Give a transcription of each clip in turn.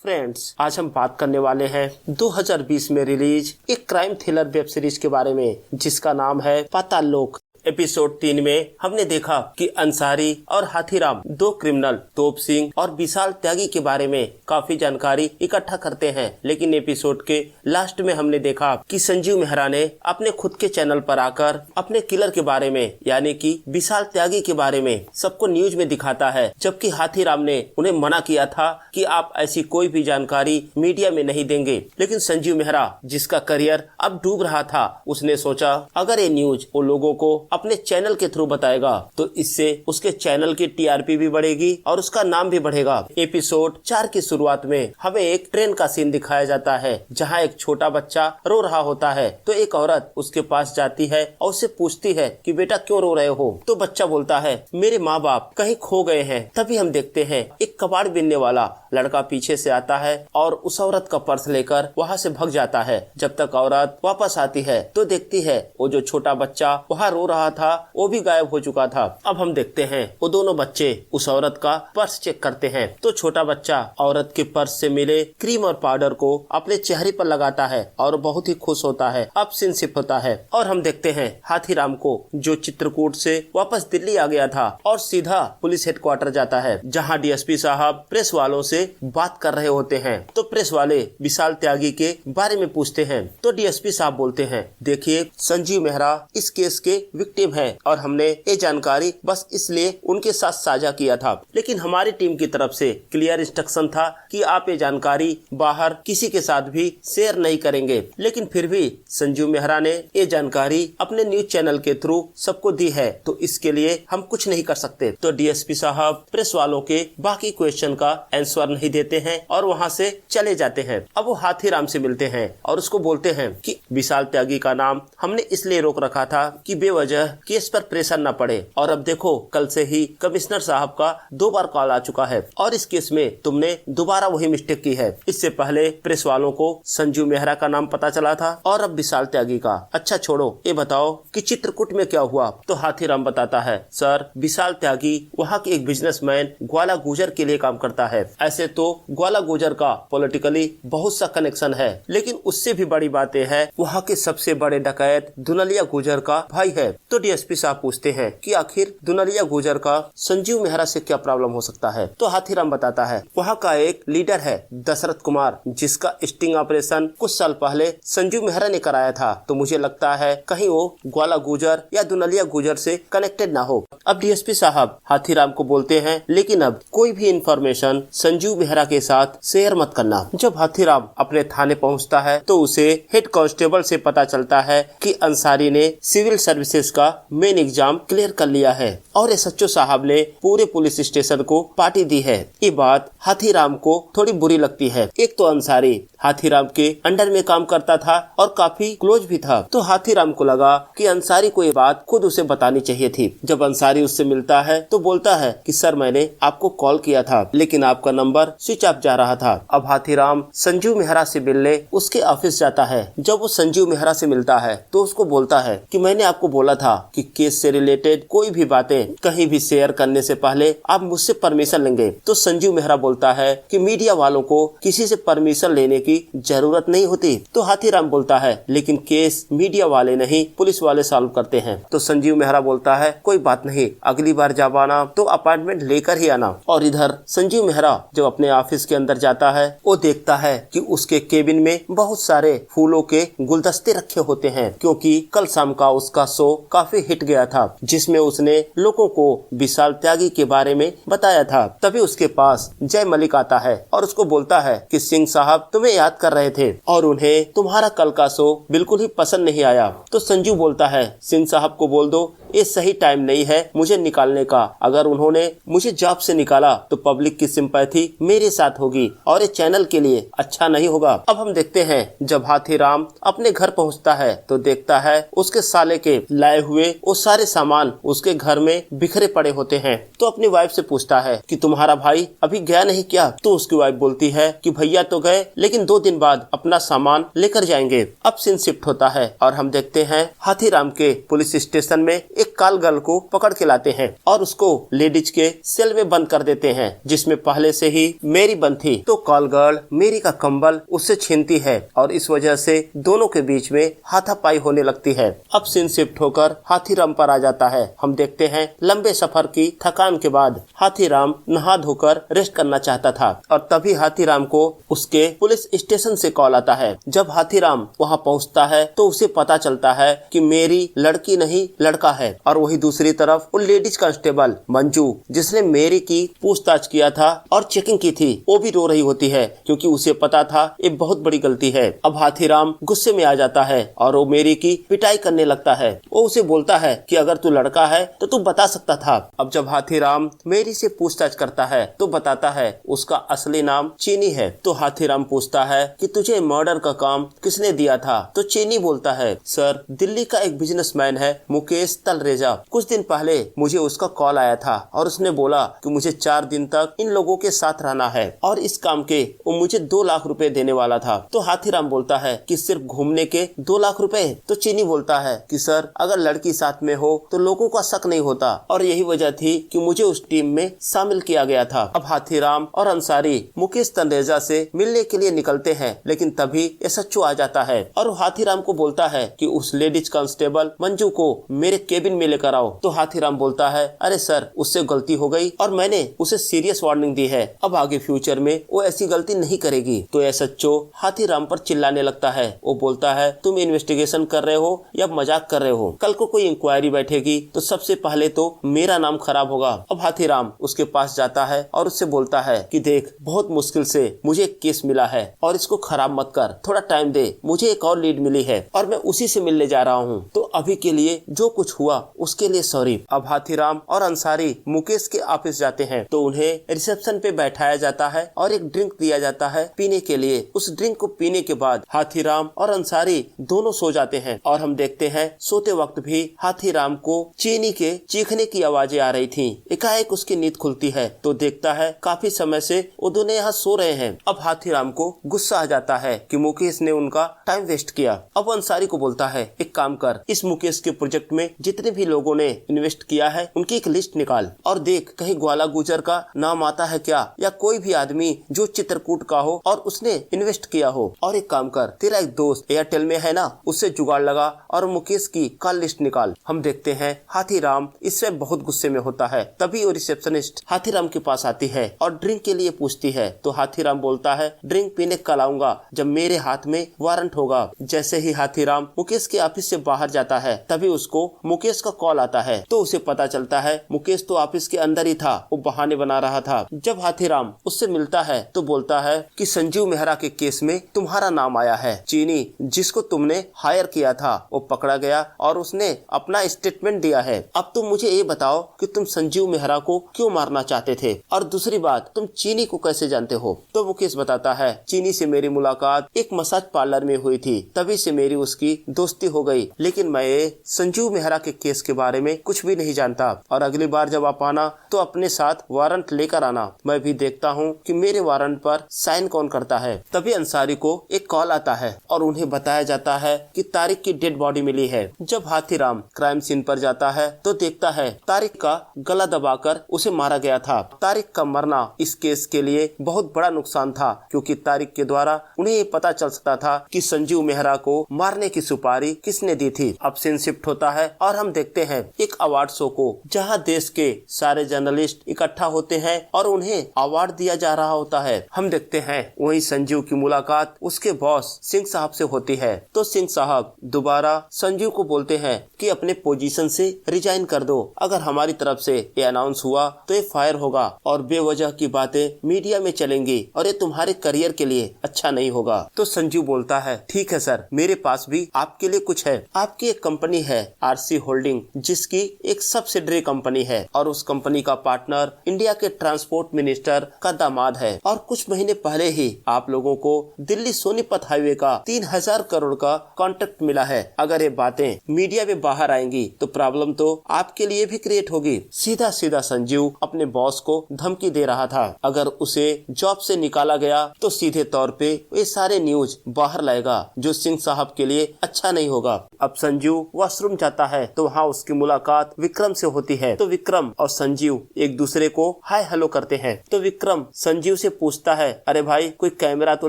Friends, आज हम बात करने वाले हैं 2020 में रिलीज एक क्राइम थ्रिलर वेब सीरीज के बारे में जिसका नाम है पाताल लोक। एपिसोड 3 में हमने देखा कि अंसारी और हाथीराम दो क्रिमिनल तोप सिंह और विशाल त्यागी के बारे में काफी जानकारी इकट्ठा करते हैं, लेकिन एपिसोड के लास्ट में हमने देखा कि संजीव मेहरा ने अपने खुद के चैनल पर आकर अपने किलर के बारे में यानी कि विशाल त्यागी के बारे में सबको न्यूज में दिखाता है, जबकि हाथीराम ने उन्हें मना किया था कि आप ऐसी कोई भी जानकारी मीडिया में नहीं देंगे। लेकिन संजीव मेहरा, जिसका करियर अब डूब रहा था, उसने सोचा अगर ये न्यूज वो लोगों को अपने चैनल के थ्रू बताएगा तो इससे उसके चैनल की टीआरपी भी बढ़ेगी और उसका नाम भी बढ़ेगा। एपिसोड 4 की शुरुआत में हमें एक ट्रेन का सीन दिखाया जाता है जहां एक छोटा बच्चा रो रहा होता है, तो एक औरत उसके पास जाती है और उससे पूछती है कि बेटा क्यों रो रहे हो। तो बच्चा बोलता है मेरे माँ बाप कहीं खो गए हैं। तभी हम देखते हैं एक कबाड़ बीनने वाला लड़का पीछे से आता है और उस औरत का पर्स लेकर वहाँ से भाग जाता है। जब तक औरत वापस आती है तो देखती है वो जो छोटा बच्चा वहाँ रो रहा था वो भी गायब हो चुका था। अब हम देखते हैं वो दोनों बच्चे उस औरत का पर्स चेक करते हैं तो छोटा बच्चा औरत के पर्स से मिले क्रीम और पाउडर को अपने चेहरे पर लगाता है और बहुत ही खुश होता है। अब सीन शिफ्ट होता है और हम देखते हैं हाथीराम को, जो चित्रकूट से वापस दिल्ली आ गया था और सीधा पुलिस हेडक्वार्टर जाता है, जहां डीएसपी साहब प्रेस वालों से बात कर रहे होते हैं। तो प्रेस वाले विशाल त्यागी के बारे में पूछते हैं तो डीएसपी साहब बोलते हैं देखिए, संजीव मेहरा इस केस के विक्टिम है और हमने ये जानकारी बस इसलिए उनके साथ साझा किया था, लेकिन हमारी टीम की तरफ से क्लियर इंस्ट्रक्शन था कि आप ये जानकारी बाहर किसी के साथ भी शेयर नहीं करेंगे। लेकिन फिर भी संजीव मेहरा ने ये जानकारी अपने न्यूज चैनल के थ्रू सबको दी है, तो इसके लिए हम कुछ नहीं कर सकते। तो डीएसपी साहब प्रेस वालों के बाकी क्वेश्चन का आंसर नहीं देते हैं और वहाँ से चले जाते हैं। अब वो हाथीराम से मिलते हैं और उसको बोलते हैं कि विशाल त्यागी का नाम हमने इसलिए रोक रखा था कि बेवजह केस पर प्रेशर न पड़े, और अब देखो कल से ही कमिश्नर साहब का 2 बार कॉल आ चुका है और इस केस में तुमने दोबारा वही मिस्टेक की है। इससे पहले प्रेस वालों को संजीव मेहरा का नाम पता चला था और अब विशाल त्यागी का। अच्छा छोड़ो, ये बताओ कि चित्रकूट में क्या हुआ। तो हाथीराम बताता है सर, विशाल त्यागी वहाँ के एक बिजनेसमैन ग्वाला गुजर के लिए काम करता है। ऐसे तो ग्वाला गुजर का पॉलिटिकली बहुत सा कनेक्शन है, लेकिन उससे भी बड़ी बात यह है वहाँ के सबसे बड़े डकैत दुनलिया गुजर का भाई है। तो डीएसपी साहब पूछते हैं कि आखिर दुनलिया गुजर का संजीव मेहरा से क्या प्रॉब्लम हो सकता है। तो हाथीराम बताता है वहाँ का एक लीडर है दशरथ कुमार, जिसका स्टिंग ऑपरेशन कुछ साल पहले संजीव मेहरा ने कराया था। तो मुझे लगता है कहीं वो ग्वाला गुजर या दुनलिया गुजर से कनेक्टेड ना हो। अब डीएसपी साहब हाथीराम को बोलते हैं लेकिन अब कोई भी इंफॉर्मेशन संजीव मेहरा के साथ शेयर मत करना। जब हाथीराम अपने थाने पहुंचता है तो उसे हेड कांस्टेबल से पता चलता है कि अंसारी ने सिविल सर्विसेज का मेन एग्जाम क्लियर कर लिया है और एसएचओ साहब ने पूरे पुलिस स्टेशन को पार्टी दी है। ये बात हाथीराम को थोड़ी बुरी लगती है। एक तो अंसारी हाथीराम के अंडर में काम करता था और काफी क्लोज भी था, तो हाथीराम को लगा कि अंसारी को ये बात खुद उसे बतानी चाहिए थी। जब अंसारी उससे मिलता है तो बोलता है कि सर, मैंने आपको कॉल किया था लेकिन आपका नंबर स्विच ऑफ जा रहा था। अब हाथीराम संजीव मेहरा से मिलने उसके ऑफिस जाता है। जब वो संजीव मेहरा से मिलता है तो उसको बोलता है कि मैंने आपको बोला था कि केस से रिलेटेड कोई भी बातें कहीं भी शेयर करने से पहले आप मुझसे परमिशन लेंगे। तो संजीव मेहरा बोलता है कि मीडिया वालों को किसी से परमिशन लेने की जरूरत नहीं होती। तो हाथीराम बोलता है लेकिन केस मीडिया वाले नहीं, पुलिस वाले सॉल्व करते हैं। तो संजीव मेहरा बोलता है कोई बात नहीं, अगली बार जब आना तो अपॉइंटमेंट लेकर ही आना। और इधर संजीव मेहरा जब अपने ऑफिस के अंदर जाता है वो देखता है कि उसके केबिन में बहुत सारे फूलों के गुलदस्ते रखे होते हैं, क्योंकि कल शाम का उसका शो काफी हिट गया था जिसमें उसने लोगों को विशाल त्यागी के बारे में बताया था। तभी उसके पास जय मलिक आता है और उसको बोलता है कि सिंह साहब तुम्हें याद कर रहे थे और उन्हें तुम्हारा कल का शो बिल्कुल ही पसंद नहीं आया। तो संजू बोलता है सिंह साहब को बोल दो ये सही टाइम नहीं है मुझे निकालने का। अगर उन्होंने मुझे जॉब से निकाला तो पब्लिक की सिंपैथी मेरे साथ होगी और ये चैनल के लिए अच्छा नहीं होगा। अब हम देखते हैं जब हाथीराम अपने घर पहुंचता है तो देखता है उसके साले के लाए हुए वो सारे सामान उसके घर में बिखरे पड़े होते हैं। तो अपनी वाइफ से पूछता है कि तुम्हारा भाई अभी गया नहीं क्या? तो उसकी वाइफ बोलती है कि भैया तो गए, लेकिन 2 दिन बाद अपना सामान लेकर जाएंगे। अब सीन शिफ्ट होता है और हम देखते हैं हाथीराम के पुलिस स्टेशन में एक कॉल गर्ल को पकड़ के लाते हैं और उसको लेडीज के सेल में बंद कर देते हैं, जिसमें पहले से ही मेरी बंद थी। तो कॉल गर्ल मेरी का कंबल उससे छीनती है और इस वजह से दोनों के बीच में हाथापाई होने लगती है। अब सीन शिफ्ट होकर हाथीराम पर आ जाता है। हम देखते हैं लंबे सफर की थकान के बाद हाथीराम नहा धोकर रेस्ट करना चाहता था और तभी हाथीराम को उसके पुलिस स्टेशन से कॉल आता है। जब हाथीराम वहां पहुंचता है तो उसे पता चलता है कि मेरी लड़की नहीं लड़का है। और वही दूसरी तरफ वो लेडीज कांस्टेबल मंजू, जिसने मेरी की पूछताछ किया था और चेकिंग की थी, वो भी रो रही होती है क्योंकि उसे पता था ये बहुत बड़ी गलती है। अब हाथीराम गुस्से में आ जाता है और वो मेरी की पिटाई करने लगता है। वो उसे बोलता है कि अगर तू लड़का है तो तू बता सकता था। अब जब हाथीराम मेरी से पूछताछ करता है तो बताता है उसका असली नाम चीनी है। तो हाथीराम पूछता है कि तुझे मर्डर का काम किसने दिया था? तो चीनी बोलता है, सर दिल्ली का एक बिजनेसमैन है मुकेश तलरेजा। कुछ दिन पहले मुझे उसका कॉल आया था और उसने बोला कि मुझे 4 दिन तक इन लोगों के साथ रहना है और इस काम के वो मुझे 2 लाख रुपए देने वाला था। तो हाथीराम बोलता है कि सिर्फ घूमने के 2 लाख रुपए? तो चीनी बोलता है कि सर अगर लड़की साथ में हो तो लोगों का शक नहीं होता और यही वजह थी कि मुझे उस टीम में शामिल किया गया था। अब हाथीराम और अंसारी मुकेश तलरेजा से मिलने के लिए निकलते हैं, लेकिन तभी एसएचओ आ जाता है और वो हाथीराम को बोलता है कि उस लेडीज कांस्टेबल मंजू को मेरे केबिन में लेकर आओ। तो हाथीराम बोलता है, अरे सर उससे गलती हो गई और मैंने उसे सीरियस वार्निंग दी है, अब आगे फ्यूचर में वो ऐसी गलती नहीं करेगी। तो एसएचओ हाथीराम पर चिल्लाने लगता है। वो बोलता है, तुम इन्वेस्टिगेशन कर रहे हो या मजाक कर रहे हो? कल को कोई इंक्वायरी बैठेगी तो सबसे पहले तो मेरा नाम खराब होगा। अब हाथीराम उसके पास जाता है और उससे बोलता है कि देख, बहुत मुश्किल से मुझे एक केस मिला है और इसको खराब मत कर, थोड़ा टाइम दे, मुझे एक और लीड मिली है और मैं उसी से मिलने जा रहा हूँ। तो अभी के लिए जो कुछ हुआ उसके लिए सॉरी। अब हाथीराम और अंसारी मुकेश के ऑफिस जाते हैं तो उन्हें रिसेप्शन पे बैठाया जाता है और एक ड्रिंक दिया जाता है पीने के लिए। उस ड्रिंक को पीने के बाद हाथीराम और अंसारी दोनों सो जाते हैं और हम देखते हैं सोते वक्त भी हाथीराम को चीनी के चीखने की आवाजें आ रही थी। एकाएक उसकी नींद खुलती है तो देखता है काफी समय से वो दोनों यहाँ सो रहे हैं। अब हाथीराम को गुस्सा आ जाता है कि मुकेश ने उनका टाइम वेस्ट किया। अब अंसारी को बोलता है, एक काम कर, इस मुकेश के प्रोजेक्ट में जितने भी लोगों ने इन्वेस्ट किया है उनकी एक लिस्ट निकाल और देख कहीं ग्वाला गुजर का नाम आता है क्या, या कोई भी आदमी जो चित्रकूट का हो और उसने इन्वेस्ट किया हो। और एक काम कर, तेरा एक दोस्त एयरटेल में है ना, उससे जुगाड़ लगा और मुकेश की कॉल लिस्ट निकाल। हम देखते हैं हाथीराम इससे बहुत गुस्से में होता है। तभी वो रिसेप्शनिस्ट हाथीराम के पास आती है और ड्रिंक के लिए पूछती है। तो हाथीराम बोलता है, ड्रिंक पीने कल आऊंगा जब मेरे हाथ में वारंट होगा। जैसे ही हाथीराम मुकेश के ऑफिस से बाहर जाता है तभी उसको मुकेश का कॉल आता है। तो उसे पता चलता है मुकेश तो ऑफिस के अंदर ही था, वो बहाने बना रहा था। जब हाथीराम उससे मिलता है तो बोलता है कि संजीव मेहरा के केस में तुम्हारा नाम आया है। चीनी जिसको तुमने हायर किया था वो पकड़ा गया और उसने अपना स्टेटमेंट दिया है। अब तुम मुझे ये बताओ कि तुम संजीव मेहरा को क्यों मारना चाहते थे, और दूसरी बात, तुम चीनी को कैसे जानते हो? तो मुकेश बताता है, चीनी से मेरी मुलाकात एक मसाज पार्लर में हुई थी, तभी से मेरी उसकी दोस्ती हो गई, लेकिन मैं संजीव मेहरा के केस के बारे में कुछ भी नहीं जानता। और अगली बार जब आप आना तो अपने साथ वारंट लेकर आना, मैं भी देखता हूँ कि मेरे वारंट पर साइन कौन करता है। तभी अंसारी को एक कॉल आता है और उन्हें बताया जाता है कि तारिक की डेड बॉडी मिली है। जब हाथीराम क्राइम सीन पर जाता है तो देखता है तारिक का गला दबाकर उसे मारा गया था। तारिक का मरना इस केस के लिए बहुत बड़ा नुकसान था, क्योंकि तारिक के द्वारा उन्हें ये पता चल सकता था कि संजीव मेहरा को मारने की सुपारी किसने दी थी। अब सीन शिफ्ट होता है और हम देखते हैं एक अवार्ड शो को, जहां देश के सारे जर्नलिस्ट इकट्ठा होते हैं और उन्हें अवार्ड दिया जा रहा होता है। हम देखते हैं वहीं संजीव की मुलाकात उसके बॉस सिंह साहब से होती है। तो सिंह साहब दोबारा संजीव को बोलते हैं कि अपने पोजीशन से रिजाइन कर दो, अगर हमारी तरफ से ये अनाउंस हुआ तो ये फायर होगा और बेवजह की बातें मीडिया में चलेंगी और ये तुम्हारे करियर के लिए अच्छा नहीं होगा। तो संजीव बोलता है, ठीक है सर, मेरे पास भी आपके लिए कुछ है। आपकी एक कंपनी है आरसी होल्डिंग, जिसकी एक सब्सिडरी कंपनी है और उस कंपनी का पार्टनर इंडिया के ट्रांसपोर्ट मिनिस्टर का दामाद है। और कुछ महीने पहले ही आप लोगों को दिल्ली सोनीपत हाईवे का 3000 करोड़ का कॉन्ट्रैक्ट मिला है। अगर ये बातें मीडिया वे बाहर आएंगी तो प्रॉब्लम तो आपके लिए भी क्रिएट होगी। सीधा सीधा संजीव अपने बॉस को धमकी दे रहा था, अगर उसे जॉब से निकाला गया तो सीधे तौर पे ये सारे न्यूज बाहर लाएगा जो सिंह साहब के लिए अच्छा नहीं होगा। अब संजीव वॉशरूम जाता है तो वहाँ उसकी मुलाकात विक्रम से होती है। तो विक्रम और संजीव एक दूसरे को हाय हेलो करते हैं। तो विक्रम संजीव से पूछता है, अरे भाई कोई कैमरा तो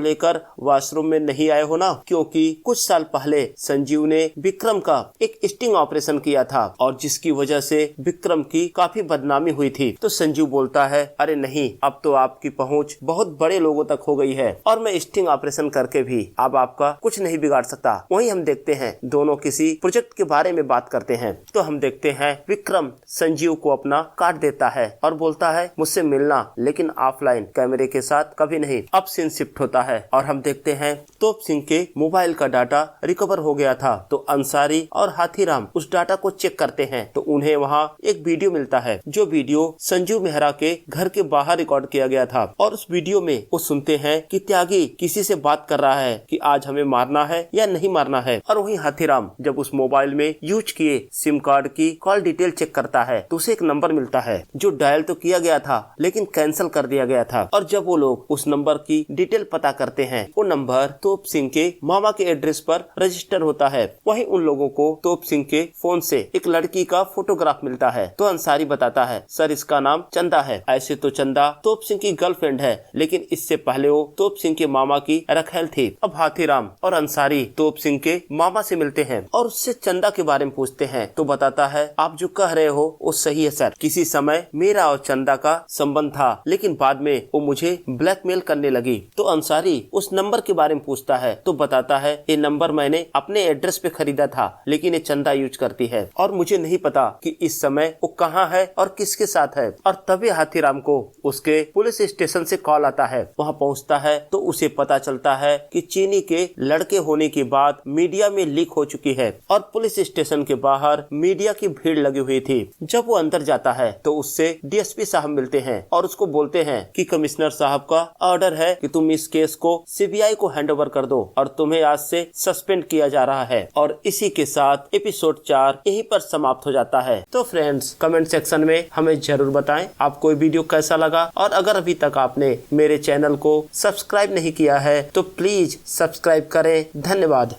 लेकर वॉशरूम में नहीं आए हो ना, क्योंकि कुछ साल पहले संजीव ने विक्रम का एक स्टिंग ऑपरेशन किया था और जिसकी वजह से विक्रम की काफी बदनामी हुई थी। तो संजीव बोलता है, अरे नहीं, अब तो आपकी पहुंच बहुत बड़े लोगों तक हो गई है और मैं स्टिंग ऑपरेशन करके भी अब आपका कुछ नहीं बिगाड़ सकता। वहीं हम देखते हैं दोनों किसी प्रोजेक्ट के बारे में बात करते हैं। तो हम देखते हैं विक्रम संजीव को अपना कार्ड देता है और बोलता है मुझसे मिलना, लेकिन ऑफलाइन, कैमरे के साथ कभी नहीं। अब सीन शिफ्ट होता है और हम देखते हैं तोप सिंह के मोबाइल का डाटा रिकवर हो गया था। तो अंसारी और हाथीराम उस डाटा को चेक करते हैं तो उन्हें वहाँ एक वीडियो मिलता है, जो वीडियो संजीव मेहरा के घर के बाहर रिकॉर्ड किया गया था। और उस वीडियो में वो सुनते हैं कि त्यागी किसी से बात कर रहा है कि आज हमें मारना है या नहीं मारना है। और वहीं हाथीराम जब उस मोबाइल में यूज किए सिम कार्ड की कॉल डिटेल चेक करता है तो उसे एक नंबर मिलता है जो डायल तो किया गया था लेकिन कैंसिल कर दिया गया था। और जब वो लोग उस नंबर की डिटेल पता करते हैं, वो नंबर तोप सिंह के मामा के एड्रेस पर रजिस्टर होता है। वहीं उन लोगों को तोप सिंह के फोन से एक लड़की का फोटोग्राफ मिलता है। तो अंसारी बताता है, सर इसका नाम चंदा है। ऐसे तो चंदा तोप सिंह की गर्लफ्रेंड है, लेकिन इससे पहले वो तोप सिंह के मामा की रखेल थी। अब हाथीराम और अंसारी तोप सिंह के मामा से मिलते हैं और उससे चंदा के बारे में पूछते हैं। तो बताता है, आप जो कह रहे हो वो सही है सर, किसी समय मेरा और चंदा का संबंध था, लेकिन बाद में वो मुझे ब्लैकमेल करने लगी। तो अंसारी उस नंबर के बारे में पूछता है तो बताता है, ये नंबर मैंने अपने एड्रेस पे खरीदा था, लेकिन ये चंदा यूज करती है और मुझे नहीं पता कि इस समय वो कहाँ है और किसके साथ है। और तभी हाथीराम को उसके पुलिस स्टेशन से कॉल आता है। वहाँ पहुँचता है तो उसे पता चलता है कि चीनी के लड़के होने की बात मीडिया में लीक हो चुकी है और पुलिस स्टेशन के बाहर मीडिया की भीड़ लगी हुई थी। जब वो अंदर जाता है तो उससे डीएसपी साहब मिलते हैं और उसको बोलते हैं कि कमिश्नर साहब का ऑर्डर है कि तुम इस केस को सीबीआई को हैंडओवर कर दो और तुम्हें आज से सस्पेंड किया जा रहा है। और इसी के साथ एपिसोड 4 यहीं पर समाप्त हो जाता है। तो फ्रेंड्स, कमेंट सेक्शन में हमें जरूर बताएं आपको ये वीडियो कैसा लगा, और अगर अभी तक आपने मेरे चैनल को सब्सक्राइब नहीं किया है तो प्लीज सब्सक्राइब करें। धन्यवाद।